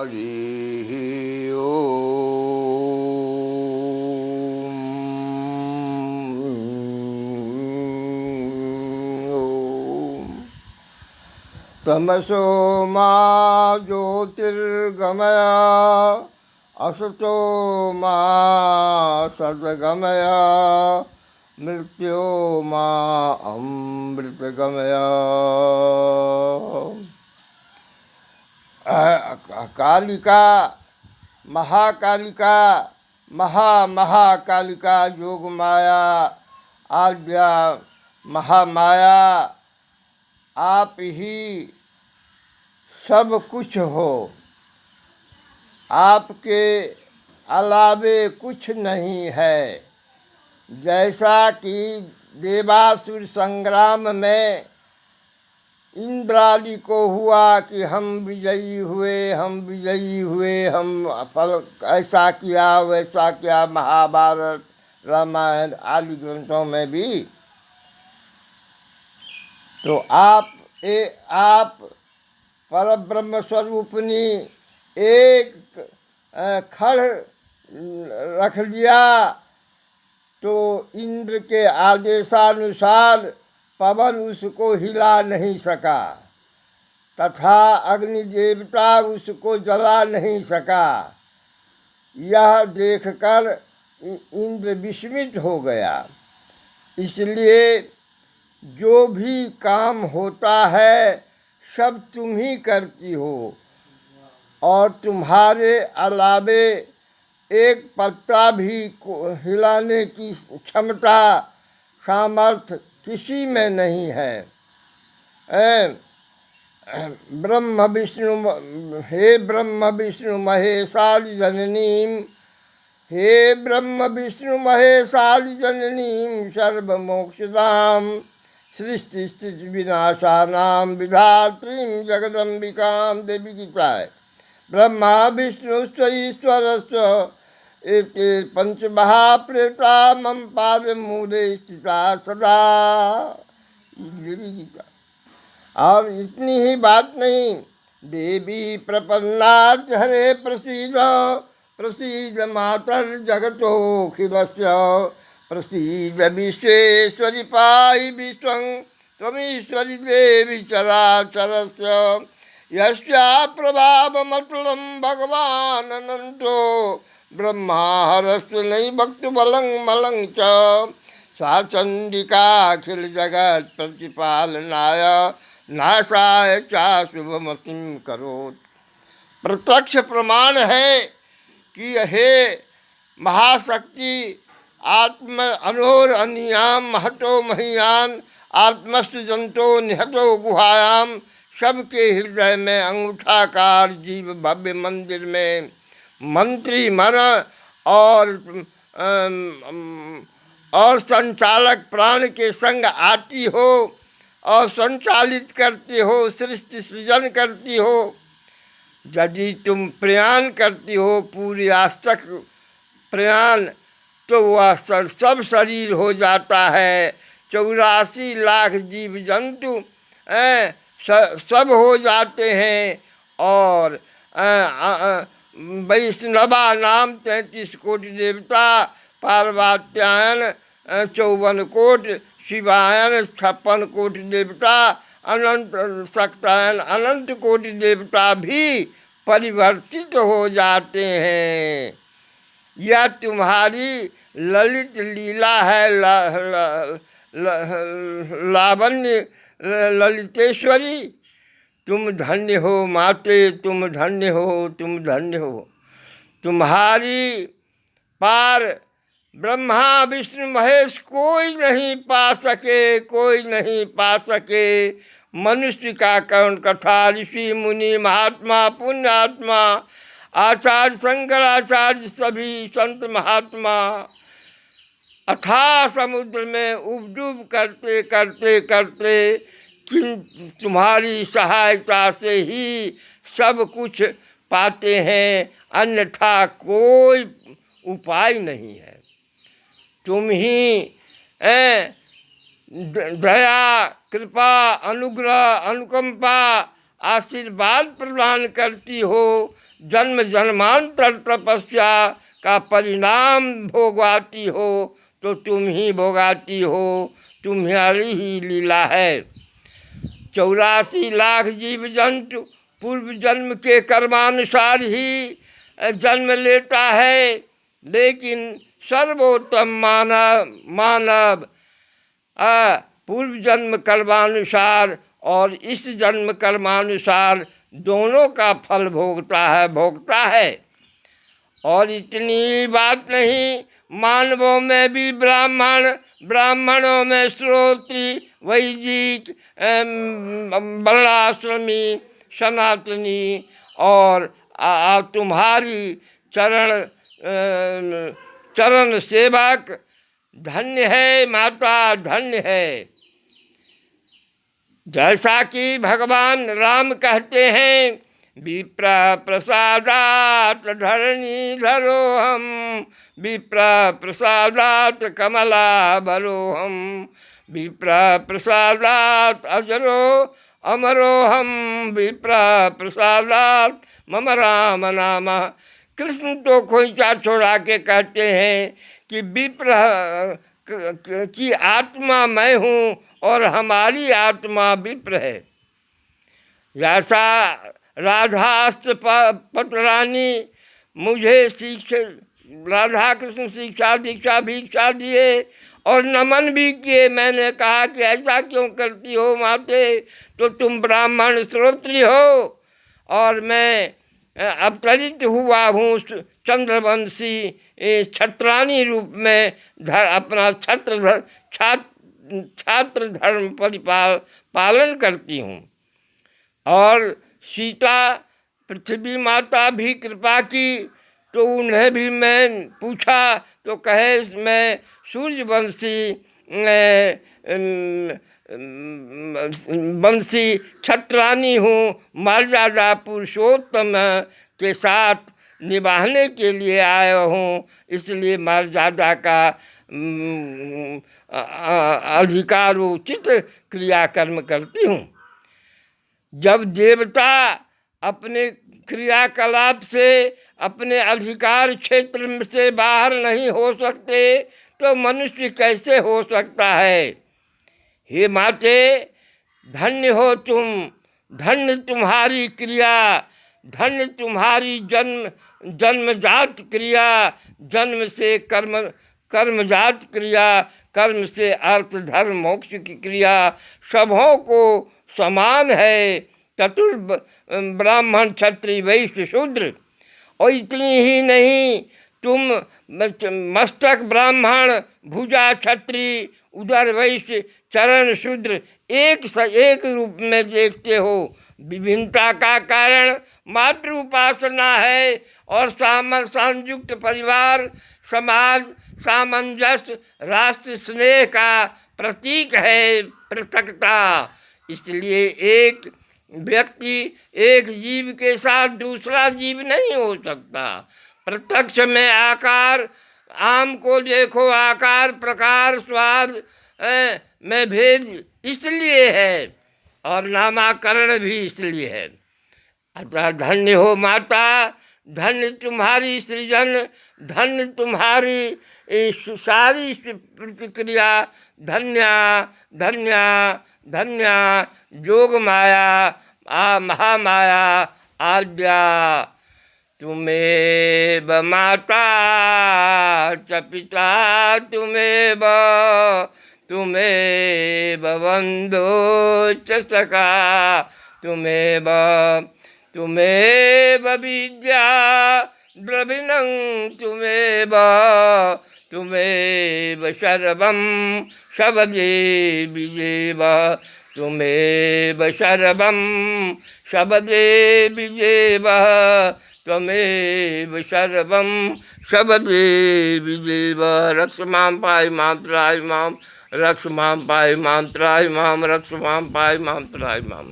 हरि ओम। तमसो मा ज्योतिर्गमय असतो मा सद्गमय मृत्यो मा अमृतगमय। कालिका महाकालिका महाकालिका योग माया आद्या महामाया आप ही सब कुछ हो, आपके अलावे कुछ नहीं है। जैसा कि देवासुर संग्राम में इंद्रादि को हुआ कि हम विजयी हुए, हम ऐसा किया वैसा किया, महाभारत रामायण आदि ग्रंथों में भी, तो आप परब्रह्म स्वरूपनी एक खड़ रख लिया तो इंद्र के आदेशानुसार पवन उसको हिला नहीं सका तथा अग्नि देवता उसको जला नहीं सका। यह देखकर इंद्र विस्मित हो गया। इसलिए जो भी काम होता है सब तुम ही करती हो और तुम्हारे अलावे एक पत्ता भी हिलाने की क्षमता सामर्थ्य किसी में नहीं है। ब्रह्म विष्णु महेशाली जननीम, हे ब्रह्म विष्णु महेशाली जननीम सर्वमोक्षदाम सृष्टि स्थिति विनाशानाम विधात्रीं जगदम्बिकां देवी की प्राय। ब्रह्मा विष्णुश्च ईश्वरश्च एते पंच महाप्रेता मम पाद मूले स्थिता सदा। देवी गीता। और इतनी ही बात नहीं, देवी प्रपन्नात् हरे प्रसीद प्रसीद मातर जगतोऽखिलस्य प्रसीद विश्वेश्वरि पाहि विश्वं त्वमीश्वरि देवी चराचरस्य। यस्या प्रभावमतुलं भगवान् अनन्तो ब्रह्मा हरस्तु नैवक्तुबलं मलं च। सा चंडिका अखिल जगत प्रतिपालनाय नाशाय चाशुभमतिं करोत्। प्रत्यक्ष प्रमाण है कि हे महाशक्ति आत्म अनोर अनियाम महतो महियान आत्मस्थ जंतो निहतो गुहायाम। सबके हृदय में अंगूठाकार जीव भव्य मंदिर में मंत्री मन और संचालक प्राण के संग आती हो और संचालित करती हो, सृष्टि सृजन करती हो। यदि तुम प्रयाण करती हो पूरी आस्तक प्रयाण, तो वह सब शरीर हो जाता है। 84 लाख जीव जंतु सब हो जाते हैं और वैष्णवा नाम 33 कोटि देवता, पार्वत्यायन 54 कोटि, शिवायन 56 कोटि देवता, अनंत शक्तायन अनंत कोटि देवता भी परिवर्तित हो जाते हैं। यह तुम्हारी ललित लीला है। लावण्य ललितेश्वरी, तुम धन्य हो माते, तुम धन्य हो, तुम धन्य हो। तुम्हारी पार ब्रह्मा विष्णु महेश कोई नहीं पा सके, कोई नहीं पा सके। मनुष्य का कर्ण कथा, ऋषि मुनि महात्मा पुण्यात्मा आचार्य शंकराचार्य सभी संत महात्मा अथाह समुद्र में उबडूब करते करते करते तुम्हारी सहायता से ही सब कुछ पाते हैं, अन्यथा कोई उपाय नहीं है। तुम ही दया कृपा अनुग्रह अनुकंपा आशीर्वाद प्रदान करती हो। जन्म जन्मांतर तपस्या का परिणाम भोगवाती हो तो तुम ही भोगाती हो, तुम्हारी ही लीला है। 84 लाख जीव जंतु पूर्व जन्म के कर्मानुसार ही जन्म लेता है, लेकिन सर्वोत्तम मानव पूर्व जन्म कर्मानुसार और इस जन्म कर्मानुसार दोनों का फल भोगता है। और इतनी बात नहीं, मानवों में भी ब्राह्मणों में श्रोत्री, वैदिक, वर्णाश्रमी, सनातनी और तुम्हारी चरण सेवक धन्य है माता, धन्य है। जैसा कि भगवान राम कहते हैं, विप्र प्रसादात धरणी धरोहम, विप्र प्रसादात कमला बरोहम, विप्र प्रसादात अजरो अमरोहम, विप्र प्रसादात मम राम नाम। कृष्ण तो खोइचा छोड़ा के कहते हैं कि विप्र की आत्मा मैं हूँ और हमारी आत्मा विप्र है। जैसा राधास्त पटरानी मुझे राधा कृष्ण शिक्षा दीक्षा भिक्षा दिए और नमन भी किए। मैंने कहा कि ऐसा क्यों करती हो माते, तो तुम ब्राह्मण श्रोत्री हो और मैं अवतरित हुआ हूँ चंद्रवंशी छत्रानी रूप में अपना छात्र धर्म पालन करती हूँ। और सीता पृथ्वी माता भी कृपा की तो उन्हें भी मैं पूछा तो कहे मैं सूर्यवंशी छत्रानी हूँ, मर्यादा पुरुषोत्तम के साथ निभाने के लिए आया हूँ, इसलिए मर्यादा का अधिकार उचित क्रियाकर्म करती हूँ। जब देवता अपने क्रियाकलाप से अपने अधिकार क्षेत्र से बाहर नहीं हो सकते तो मनुष्य कैसे हो सकता है। हे माते, धन्य हो तुम, धन्य तुम्हारी क्रिया, धन्य तुम्हारी जन्मजात क्रिया, जन्म से कर्मजात क्रिया, कर्म से अर्थ धर्म मोक्ष की क्रिया सबों को समान है, चतुर ब्राह्मण क्षत्रिय वैश्य शूद्र। और इतनी ही नहीं, तुम मस्तक ब्राह्मण, भुजा क्षत्रिय, उदर वैश्य, चरण शूद्र एक रूप में देखते हो। विभिन्नता का कारण मातृ उपासना है और संयुक्त परिवार, समाज सामंजस्य, राष्ट्र स्नेह का प्रतीक है पृथकता। इसलिए एक व्यक्ति एक जीव के साथ दूसरा जीव नहीं हो सकता। प्रत्यक्ष में आकार, आम को देखो आकार प्रकार स्वाद में भेद इसलिए है और नामाकरण भी इसलिए है। अतः धन्य हो माता, धन्य तुम्हारी सृजन, धन्य तुम्हारी सारी प्रतिक्रिया, धन्य धन्य धन्य जोग माया महामाया आद्या। तुमेव माता च पिता, तुमेव बंधो च सखा, तुमेव विद्या द्रविणं, तुमेव सर्वं शबदेवि देव, तुमेव सर्वं शबदेवि देव, त्वमेव सर्वं शबदेवि देव। रक्ष मां पाहि मां त्राहि मां, रक्ष मां पाहि मां त्राहि मां, रक्ष मां पाहि मां त्राहि मां।